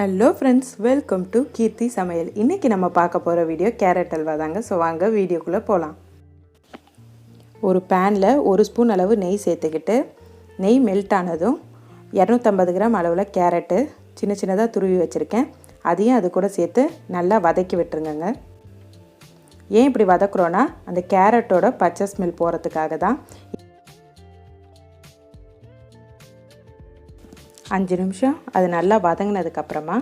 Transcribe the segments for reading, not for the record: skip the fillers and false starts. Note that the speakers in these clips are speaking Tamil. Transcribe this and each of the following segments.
ஹலோ ஃப்ரெண்ட்ஸ், வெல்கம் டு கீர்த்தி சமையல். இன்றைக்கி நம்ம பார்க்க போகிற வீடியோ கேரட் அல்வா தாங்க. ஸோ வாங்க வீடியோக்குள்ளே போகலாம். ஒரு பேனில் 1 ஸ்பூன் அளவு நெய் சேர்த்துக்கிட்டு, நெய் மெல்ட் ஆனதும் 250 கிராம் அளவில் கேரட்டு சின்ன சின்னதாக துருவி வச்சுருக்கேன். அதையும் அது கூட சேர்த்து நல்லா வதக்கி விட்டுருங்கங்க. ஏன் இப்படி வதக்குறோன்னா, அந்த கேரட்டோட பச்சை ஸ்மெல் போகிறதுக்காக தான். 5 நிமிஷம் அது நல்லா வதங்கினதுக்கப்புறமா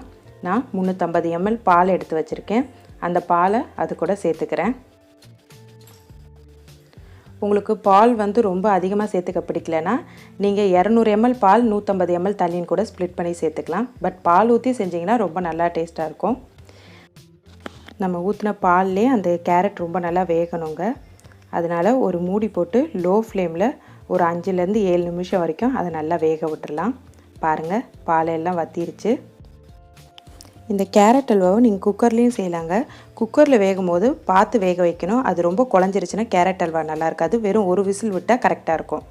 நான் 350 ml பால் எடுத்து வச்சுருக்கேன். அந்த பாலை அது கூட சேர்த்துக்கிறேன். உங்களுக்கு பால் ரொம்ப அதிகமாக சேர்த்துக்க பிடிக்கலனா நீங்கள் 200 ml பால் 150 ml தண்ணின்னு கூட ஸ்ப்ளிட் பண்ணி சேர்த்துக்கலாம். பட் பால் ஊற்றி செஞ்சிங்கன்னா ரொம்ப நல்லா டேஸ்ட்டாக இருக்கும். நம்ம ஊற்றின பால்லே அந்த கேரட் ரொம்ப நல்லா வேகணுங்க. அதனால் ஒரு மூடி போட்டு லோ ஃப்ளேமில் ஒரு 5லேருந்து 7 நிமிஷம் வரைக்கும் அதை நல்லா வேக விட்டுடலாம். பாருங்கள், பாலெல்லாம் வற்றிருச்சு. இந்த கேரட் அல்வாவை நீங்கள் குக்கர்லேயும் செய்யலாங்க. குக்கரில் வேகும் போது பார்த்து வேக வைக்கணும். அது ரொம்ப குழஞ்சிருச்சுன்னா கேரட் அல்வா நல்லா இருக்காது. வெறும் ஒரு விசில் விட்டால் கரெக்டாக இருக்கும்.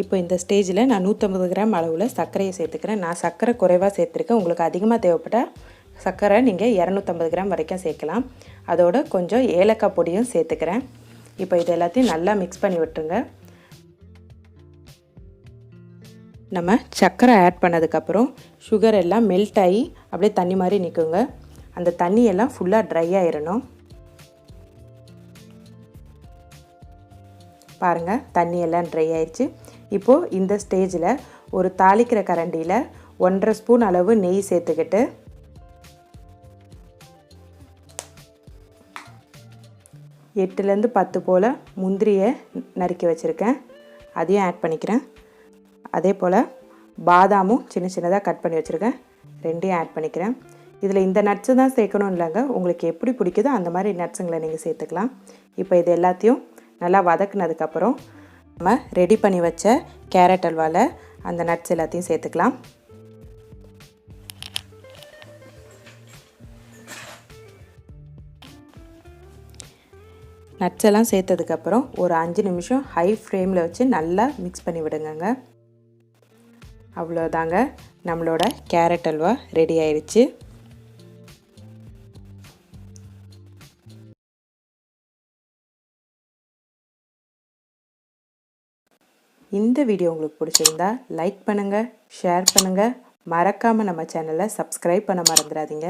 இப்போ இந்த ஸ்டேஜில் நான் 150 கிராம் அளவில் சர்க்கரையை சேர்த்துக்கிறேன். நான் சர்க்கரை குறைவாக சேர்த்துருக்கேன். உங்களுக்கு அதிகமாக தேவைப்பட்டால் சர்க்கரை நீங்கள் 250 கிராம் வரைக்கும் சேர்க்கலாம். அதோட கொஞ்சம் ஏலக்காய் பொடியும் சேர்த்துக்கிறேன். இப்போ இது எல்லாத்தையும் நல்லா மிக்ஸ் பண்ணி விட்டுருங்க. நம்ம சர்க்கரை ஆட் பண்ணதுக்கப்புறம் சுகர் எல்லாம் மெல்ட் ஆகி அப்படியே தண்ணி மாதிரி நிற்குங்க. அந்த தண்ணியெல்லாம் ஃபுல்லாக ட்ரை ஆயிடணும். பாருங்கள், தண்ணியெல்லாம் ட்ரை ஆயிடுச்சு. இப்போது இந்த ஸ்டேஜில் ஒரு தாளிக்கிற கரண்டியில் 1.5 ஸ்பூன் அளவு நெய் சேர்த்துக்கிட்டு 8லேருந்து 10 போல் முந்திரியை நறுக்கி வச்சுருக்கேன். அதையும் ஆட் பண்ணிக்கிறேன். அதே போல் பாதாமும் சின்ன சின்னதாக கட் பண்ணி வச்சுருக்கேன். 2யும் ஆட் பண்ணிக்கிறேன். இதில் இந்த நட்ஸு தான் சேர்க்கணும் இல்லைங்க, உங்களுக்கு எப்படி பிடிக்குதோ அந்த மாதிரி நட்ஸுங்களை நீங்கள் சேர்த்துக்கலாம். இப்போ இது எல்லாத்தையும் நல்லா வதக்குனதுக்கப்புறம் நம்ம ரெடி பண்ணி வச்ச கேரட் அல்வாவில் அந்த நட்ஸ் எல்லாத்தையும் சேர்த்துக்கலாம். நட்ஸ் எல்லாம் சேர்த்ததுக்கப்புறம் ஒரு 5 நிமிஷம் ஹை ஃப்ளேமில் வச்சு நல்லா மிக்ஸ் பண்ணி விடுங்க. அவ்வளோதாங்க, நம்மளோட கேரட் அல்வா ரெடி ஆயிடுச்சு. இந்த வீடியோ உங்களுக்கு பிடிச்சிருந்தா லைக் பண்ணுங்கள், ஷேர் பண்ணுங்கள். மறக்காமல் நம்ம சேனலை சப்ஸ்கிரைப் பண்ண மறந்துடாதீங்க.